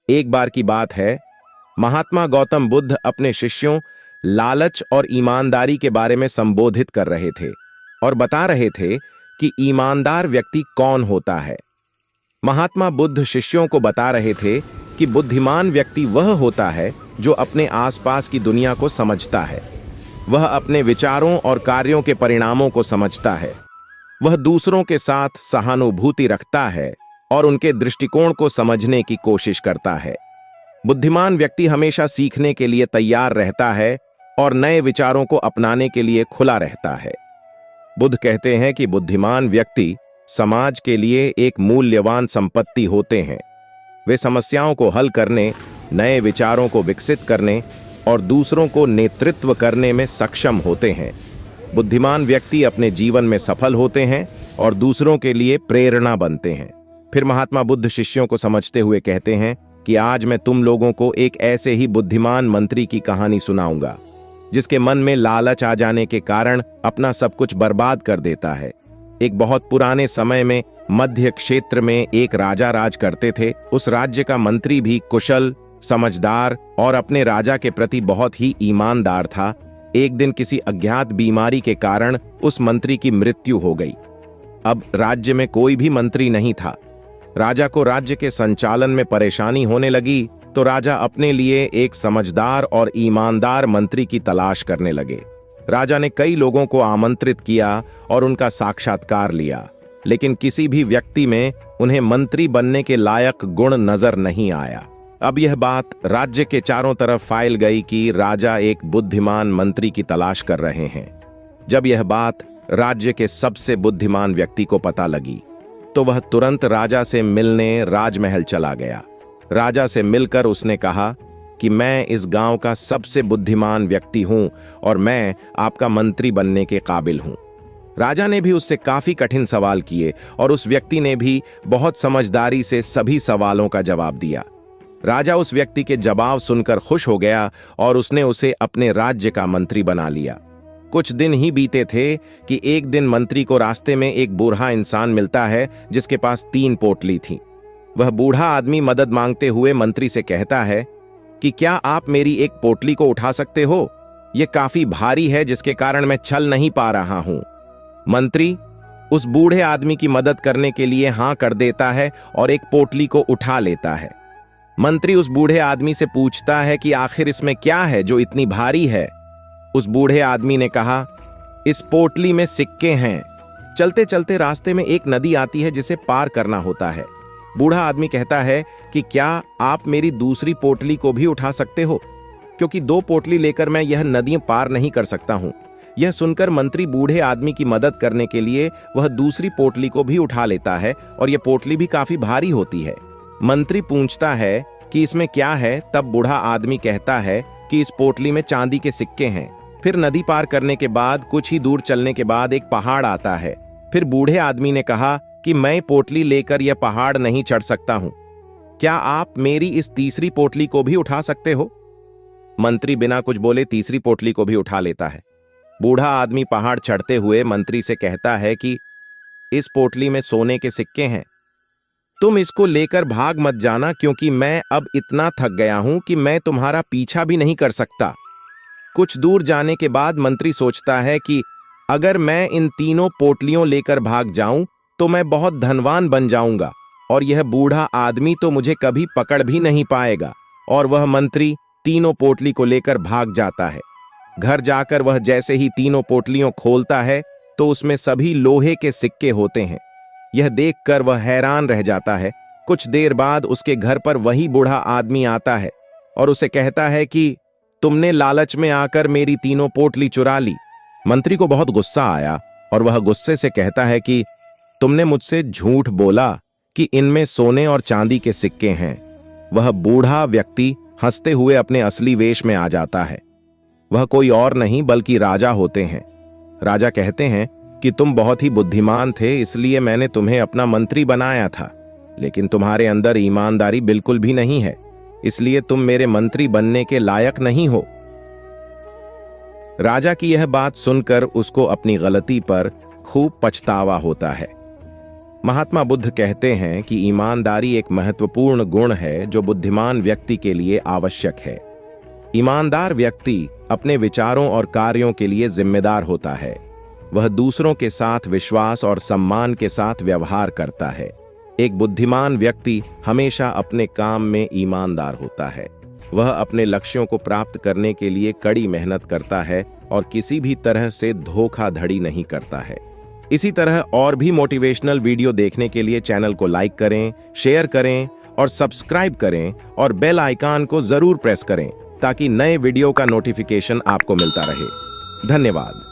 एक बार की बात है, महात्मा गौतम बुद्ध अपने शिष्यों लालच और ईमानदारी के बारे में संबोधित कर रहे थे और बता रहे थे कि ईमानदार व्यक्ति कौन होता है। महात्मा बुद्ध शिष्यों को बता रहे थे कि बुद्धिमान व्यक्ति वह होता है जो अपने आसपास की दुनिया को समझता है, वह अपने विचारों और कार्यों के परिणामों को समझता है, वह दूसरों के साथ सहानुभूति रखता है और उनके दृष्टिकोण को समझने की कोशिश करता है। बुद्धिमान व्यक्ति हमेशा सीखने के लिए तैयार रहता है और नए विचारों को अपनाने के लिए खुला रहता है। बुद्ध कहते हैं कि बुद्धिमान व्यक्ति समाज के लिए एक मूल्यवान संपत्ति होते हैं। वे समस्याओं को हल करने, नए विचारों को विकसित करने और दूसरों को नेतृत्व करने में सक्षम होते हैं। बुद्धिमान व्यक्ति अपने जीवन में सफल होते हैं और दूसरों के लिए प्रेरणा बनते हैं। फिर महात्मा बुद्ध शिष्यों को समझते हुए कहते हैं कि आज मैं तुम लोगों को एक ऐसे ही बुद्धिमान मंत्री की कहानी सुनाऊंगा जिसके मन में लालच आ जाने के कारण अपना सब कुछ बर्बाद कर देता है। एक बहुत पुराने समय में मध्य क्षेत्र में एक राजा राज करते थे। उस राज्य का मंत्री भी कुशल, समझदार और अपने राजा के प्रति बहुत ही ईमानदार था। एक दिन किसी अज्ञात बीमारी के कारण उस मंत्री की मृत्यु हो गई। अब राज्य में कोई भी मंत्री नहीं था। राजा को राज्य के संचालन में परेशानी होने लगी तो राजा अपने लिए एक समझदार और ईमानदार मंत्री की तलाश करने लगे। राजा ने कई लोगों को आमंत्रित किया और उनका साक्षात्कार लिया, लेकिन किसी भी व्यक्ति में उन्हें मंत्री बनने के लायक गुण नजर नहीं आया। अब यह बात राज्य के चारों तरफ फैल गई कि राजा एक बुद्धिमान मंत्री की तलाश कर रहे हैं। जब यह बात राज्य के सबसे बुद्धिमान व्यक्ति को पता लगी तो वह तुरंत राजा से मिलने राजमहल चला गया। राजा से मिलकर उसने कहा कि मैं इस गांव का सबसे बुद्धिमान व्यक्ति हूं और मैं आपका मंत्री बनने के काबिल हूं। राजा ने भी उससे काफी कठिन सवाल किए और उस व्यक्ति ने भी बहुत समझदारी से सभी सवालों का जवाब दिया। राजा उस व्यक्ति के जवाब सुनकर खुश हो गया और उसने उसे अपने राज्य का मंत्री बना लिया। कुछ दिन ही बीते थे कि एक दिन मंत्री को रास्ते में एक बूढ़ा इंसान मिलता है जिसके पास 3 पोटली थी। वह बूढ़ा आदमी मदद मांगते हुए मंत्री से कहता है कि क्या आप मेरी एक पोटली को उठा सकते हो? यह काफी भारी है जिसके कारण मैं चल नहीं पा रहा हूं। मंत्री उस बूढ़े आदमी की मदद करने के लिए हां कर देता है और एक पोटली को उठा लेता है। मंत्री उस बूढ़े आदमी से पूछता है कि आखिर इसमें क्या है जो इतनी भारी है? उस बूढ़े आदमी ने कहा, इस पोटली में सिक्के हैं। चलते चलते रास्ते में एक नदी आती है जिसे पार करना होता है। बूढ़ा आदमी कहता है कि क्या आप मेरी दूसरी पोटली को भी उठा सकते हो, क्योंकि 2 पोटली लेकर मैं यह नदी पार नहीं कर सकता हूं। यह सुनकर मंत्री बूढ़े आदमी की मदद करने के लिए वह दूसरी पोटली को भी उठा लेता है और यह पोटली भी काफी भारी होती है। मंत्री पूछता है कि इसमें क्या है, तब बूढ़ा आदमी कहता है कि इस पोटली में चांदी के सिक्के हैं। फिर नदी पार करने के बाद कुछ ही दूर चलने के बाद एक पहाड़ आता है। फिर बूढ़े आदमी ने कहा कि मैं पोटली लेकर यह पहाड़ नहीं चढ़ सकता हूं, क्या आप मेरी इस तीसरी पोटली को भी उठा सकते हो? मंत्री बिना कुछ बोले तीसरी पोटली को भी उठा लेता है। बूढ़ा आदमी पहाड़ चढ़ते हुए मंत्री से कहता है कि इस पोटली में सोने के सिक्के हैं, तुम इसको लेकर भाग मत जाना, क्योंकि मैं अब इतना थक गया हूं कि मैं तुम्हारा पीछा भी नहीं कर सकता। कुछ दूर जाने के बाद मंत्री सोचता है कि अगर मैं इन तीनों पोटलियों लेकर भाग जाऊं तो मैं बहुत धनवान बन जाऊंगा और यह बूढ़ा आदमी तो मुझे कभी पकड़ भी नहीं पाएगा। और वह मंत्री तीनों पोटली को लेकर भाग जाता है। घर जाकर वह जैसे ही तीनों पोटलियों खोलता है तो उसमें सभी लोहे के सिक्के होते हैं। यह देखकर वह हैरान रह जाता है। कुछ देर बाद उसके घर पर वही बूढ़ा आदमी आता है और उसे कहता है कि तुमने लालच में आकर मेरी तीनों पोटली चुरा ली। मंत्री को बहुत गुस्सा आया और वह गुस्से से कहता है कि तुमने मुझसे झूठ बोला कि इनमें सोने और चांदी के सिक्के हैं। वह बूढ़ा व्यक्ति हंसते हुए अपने असली वेश में आ जाता है। वह कोई और नहीं बल्कि राजा होते हैं। राजा कहते हैं कि तुम बहुत ही बुद्धिमान थे, इसलिए मैंने तुम्हें अपना मंत्री बनाया था, लेकिन तुम्हारे अंदर ईमानदारी बिल्कुल भी नहीं है, इसलिए तुम मेरे मंत्री बनने के लायक नहीं हो। राजा की यह बात सुनकर उसको अपनी गलती पर खूब पछतावा होता है। महात्मा बुद्ध कहते हैं कि ईमानदारी एक महत्वपूर्ण गुण है जो बुद्धिमान व्यक्ति के लिए आवश्यक है। ईमानदार व्यक्ति अपने विचारों और कार्यों के लिए जिम्मेदार होता है। वह दूसरों के साथ विश्वास और सम्मान के साथ व्यवहार करता है। एक बुद्धिमान व्यक्ति हमेशा अपने काम में ईमानदार होता है। वह अपने लक्ष्यों को प्राप्त करने के लिए कड़ी मेहनत करता है और किसी भी तरह से धोखाधड़ी नहीं करता है। इसी तरह और भी मोटिवेशनल वीडियो देखने के लिए चैनल को लाइक करें, शेयर करें और सब्सक्राइब करें और बेल आइकन को जरूर प्रेस करें ताकि नए वीडियो का नोटिफिकेशन आपको मिलता रहे। धन्यवाद।